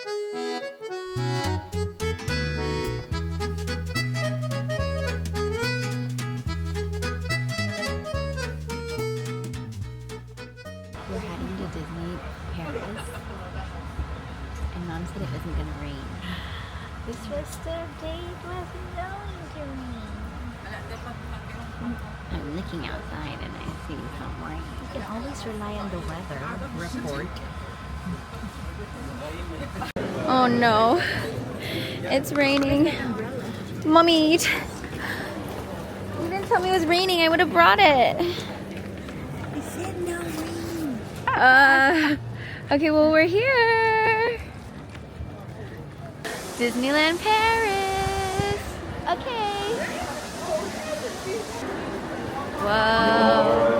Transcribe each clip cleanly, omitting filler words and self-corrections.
We're heading to Disney Paris, and Mom said it wasn't gonna rain. This rest of day wasn't going to rain. I'm looking outside and I see some rain. You can always rely on the weather report. Oh no, it's raining. Mommy, you didn't tell me it was raining. I would have brought it. I said no rain. Okay, well, we're here. Disneyland Paris. Okay. Whoa.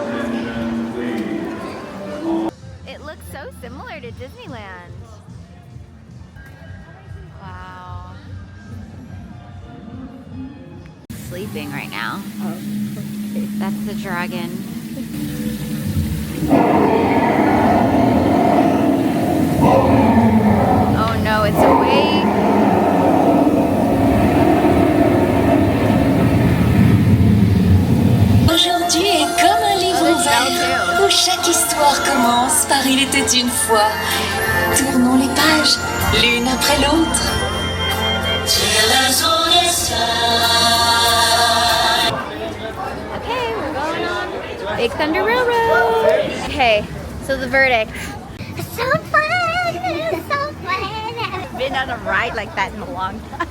It looks so similar to Disneyland. Wow. Sleeping right now. Oh, okay. That's the dragon. Oh no, it's awake. Aujourd'hui est comme un livre ouvert où chaque histoire commence par il était une fois. Tournons les pages, l'une après l'autre. Okay, we're going on Big Thunder Railroad. Okay, so the verdict. So fun! It's so fun! I've been on a ride like that in a long time.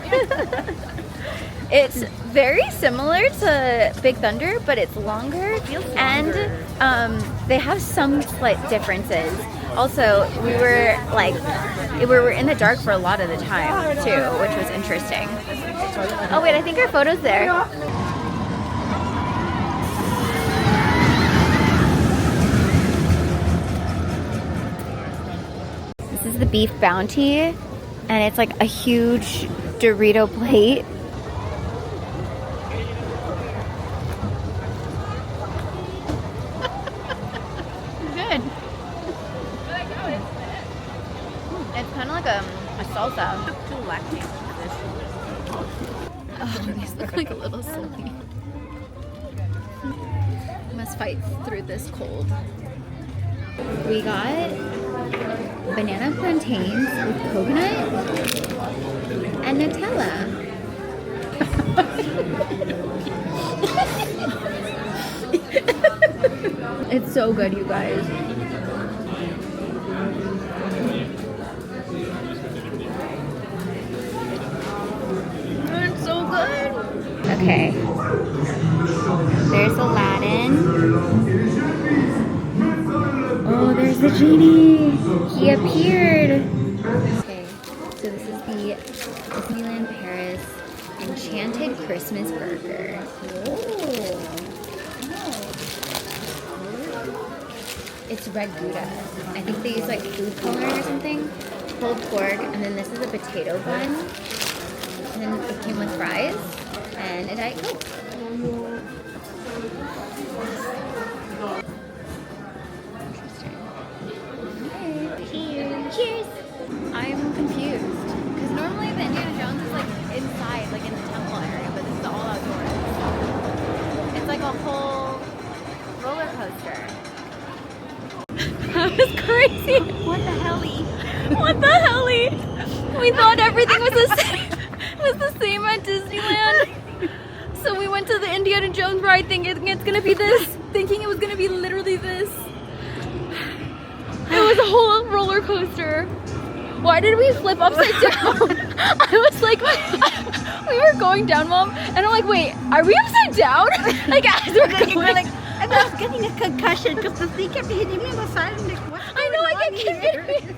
It's very similar to Big Thunder, but it's longer, and they have some slight differences. Also, we were in the dark for a lot of the time too, which was interesting. Oh wait, I think our photo's there. This is the beef bounty, and it's like a huge Dorito plate. Good. It's kind of like a salsa. Too lactic for this. Oh, these look like a little silly. Must fight through this cold. We got banana plantains with coconut and Nutella. It's so good, you guys. It's so good. Okay. There's Aladdin. Oh, there's the genie. He appeared. Okay, so this is the Disneyland Paris Enchanted Christmas Burger. It's red Gouda. I think they use like food coloring or something. Pulled pork, and then this is a potato bun. And then it came with fries and a Diet Coke. Interesting. Okay. Cheers. I'm confused. Because normally the Indiana Jones is like inside, like in the temple area, but this is all outdoors. It's like a whole roller coaster. That was crazy. What the helly? What the helly? We thought everything was the same. Was the same at Disneyland. So we went to the Indiana Jones ride thinking it's gonna be this, thinking it was gonna be literally this. It was a whole roller coaster. Why did we flip upside down? I was like, we were going down, Mom, and I'm like, wait, are we upside down? Like as we're going. Like, and I was getting a concussion because the thing kept hitting me on the side. I'm like, what's going I know, I on kept here? getting.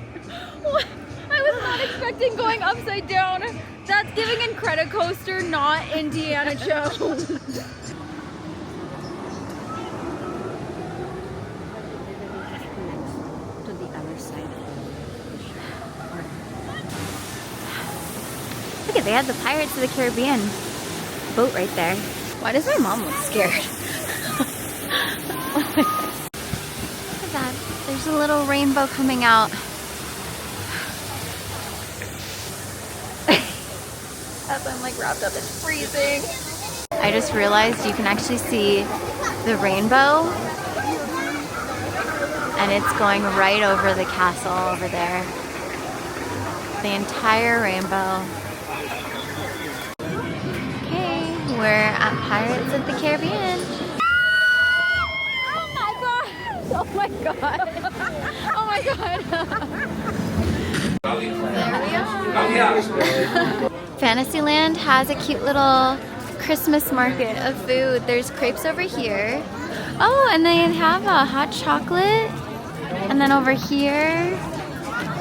I was not expecting going upside down. That's giving Incredicoaster, not Indiana Jones. To the other side. Look at, they have the Pirates of the Caribbean boat right there. Why does my mom look scared? Look at that. There's a little rainbow coming out. dress. I'm like wrapped up, it's freezing. I just realized you can actually see the rainbow, and it's going right over the castle over there. The entire rainbow. Okay, we're at Pirates of the Caribbean. Oh my god! Oh my god! Oh my god! There we are. Fantasyland has a cute little Christmas market of food. There's crepes over here. Oh, and they have a hot chocolate. And then over here,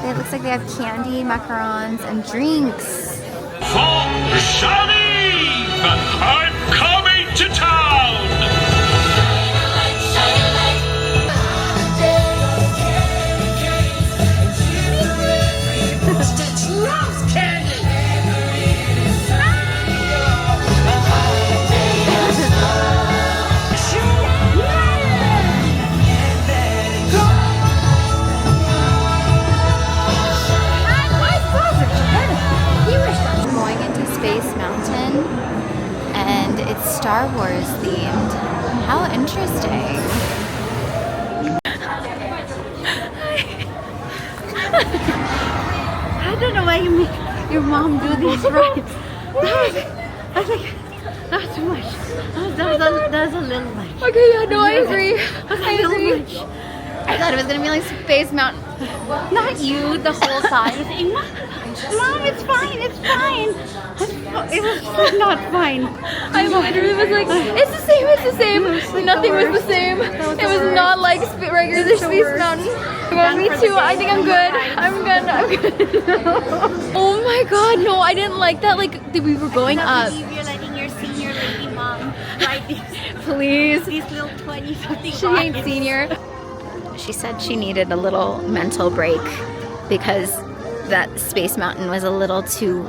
it looks like they have candy, macarons, and drinks. I'm coming to town! Stitch loves candy! Going into Space Mountain, and it's Star Wars themed. How interesting. I don't know why you make your mom do these rides. I was like, that's too much. That was a little much. Okay, yeah, no, I agree. I agree. Much. I thought it was gonna be like Space Mountain. Not you, the whole time. Mom, it's fine, it's fine. It was not fine. I literally was like, it's the same, it's the same. Nothing was the same. It was not like regular Space Mountain. Well, me too. I think I'm good. I'm good. Oh my god, no, I didn't like that. Like, we were going up. You're letting your senior lady mom ride these Please. little 20-something She ain't senior. She said she needed a little mental break because that Space Mountain was a little too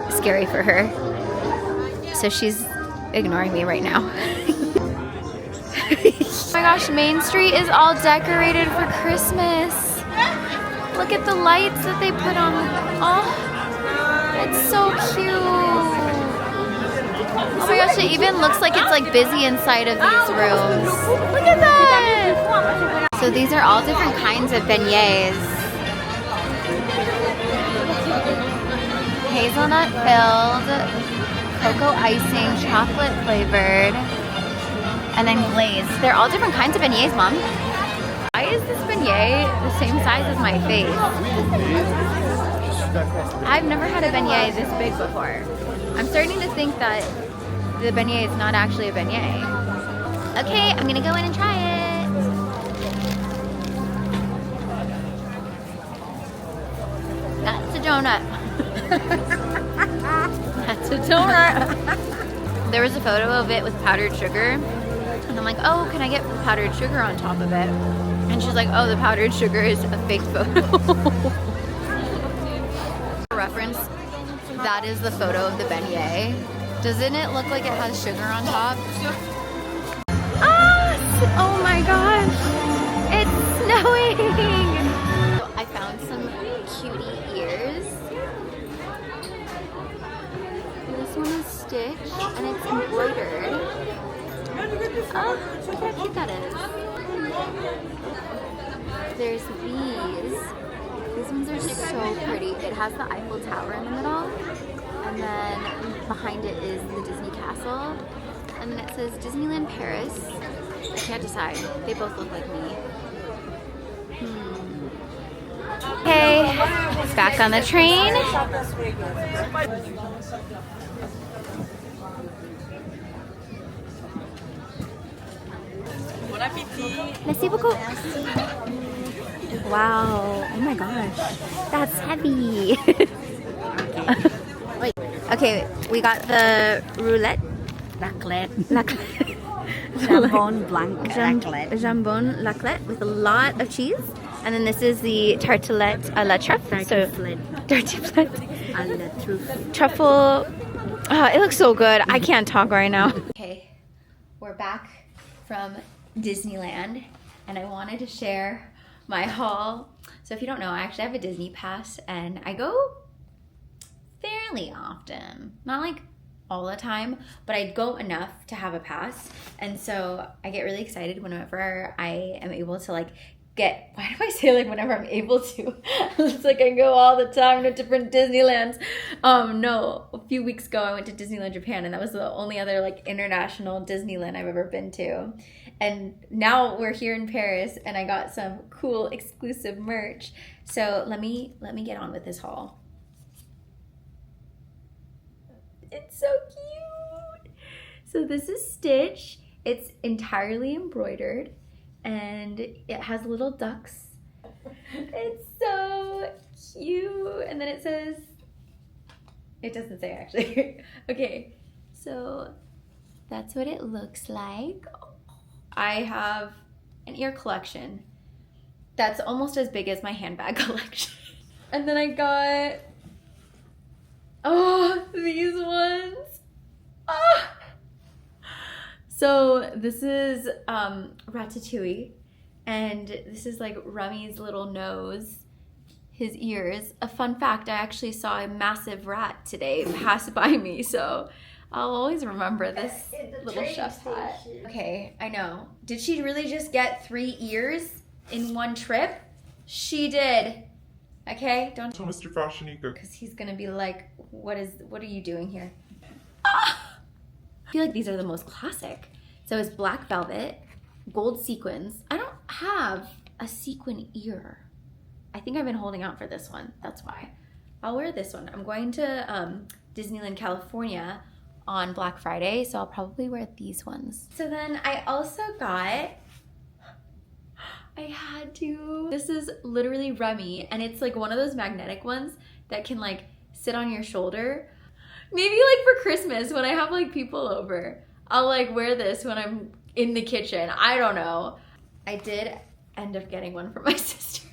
scary for her. So she's ignoring me right now. Oh my gosh, Main Street is all decorated for Christmas. Look at the lights that they put on. Oh, it's so cute. Oh my gosh, it even looks like it's like busy inside of these rooms. Look at that! So these are all different kinds of beignets. Hazelnut filled, cocoa icing, chocolate flavored, and then glazed. They're all different kinds of beignets, Mom. Why is this beignet the same size as my face? I've never had a beignet this big before. I'm starting to think that the beignet is not actually a beignet. Okay, I'm gonna go in and try it. That's a donut. That's a donut. There was a photo of it with powdered sugar. And I'm like, oh, can I get powdered sugar on top of it? And she's like, oh, the powdered sugar is a fake photo. Reference, that is the photo of the beignet. Doesn't it look like it has sugar on top? Ah! Oh my gosh! It's snowing! I found some cutie ears. This one is stitched and it's embroidered. Oh, look how cute that is. There's these. These ones are so pretty. It has the Eiffel Tower in the middle. And then behind it is the Disney Castle. And then it says Disneyland Paris. I can't decide. They both look like me. Okay, back on the train. Merci beaucoup. Wow. Oh my gosh. That's heavy. Okay, we got the roulette. Jambon blanc raclette. Jambon raclette with a lot of cheese. And then this is the tartelette à la truffe. Tartiflette. À la truffe. Truffle. Oh, it looks so good. I can't talk right now. Okay, we're back from Disneyland, and I wanted to share my haul. So if you don't know, I actually have a Disney pass, and I go fairly really often. Not like all the time, but I go enough to have a pass. And so I get really excited whenever I am able to like why do I say like whenever I'm able to? It's like I go all the time to different Disneylands. No, a few weeks ago I went to Disneyland Japan, and that was the only other like international Disneyland I've ever been to. And now we're here in Paris, and I got some cool exclusive merch. So let me get on with this haul. It's so cute. So this is Stitch. It's entirely embroidered, and it has little ducks. It's so cute. And then it says, it doesn't say actually. Okay, so that's what it looks like. I have an ear collection that's almost as big as my handbag collection. And then I got, these ones. So this is Ratatouille, and this is like Remy's little nose, his ears. A fun fact, I actually saw a massive rat today pass by me, so I'll always remember this little chef's hat. Okay, I know. Did she really just get 3 ears in one trip? She did. Okay, don't tell Mr. FashionNica. Because he's gonna be like, what are you doing here? I feel like these are the most classic. So it's black velvet, gold sequins. I don't have a sequin ear. I think I've been holding out for this one. That's why. I'll wear this one. I'm going to Disneyland, California on Black Friday, so I'll probably wear these ones. So then I also got, this is literally Remy, and it's like one of those magnetic ones that can like sit on your shoulder. Maybe like for Christmas when I have like people over, I'll like wear this when I'm in the kitchen. I don't know. I did end up getting one for my sister.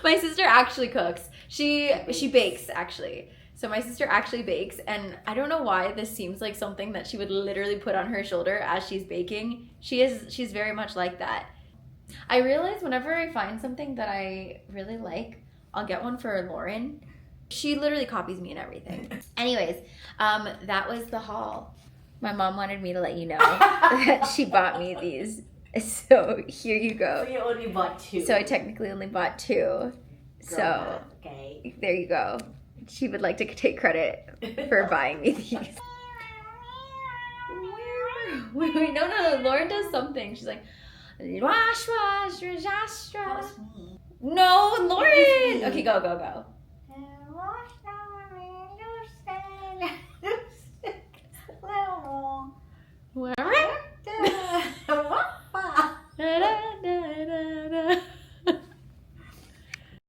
My sister actually cooks. She bakes actually. So my sister actually bakes, and I don't know why this seems like something that she would literally put on her shoulder as she's baking. She's very much like that. I realize whenever I find something that I really like, I'll get one for Lauren. She literally copies me and everything. Anyways, that was the haul. My mom wanted me to let you know that she bought me these. So here you go. So you only bought 2. So I technically only bought 2. So okay. There you go. She would like to take credit for buying me these. Wait, no. Lauren does something. She's like, wash, wash, wash, wash. That was me. No, Lauren. Okay, go.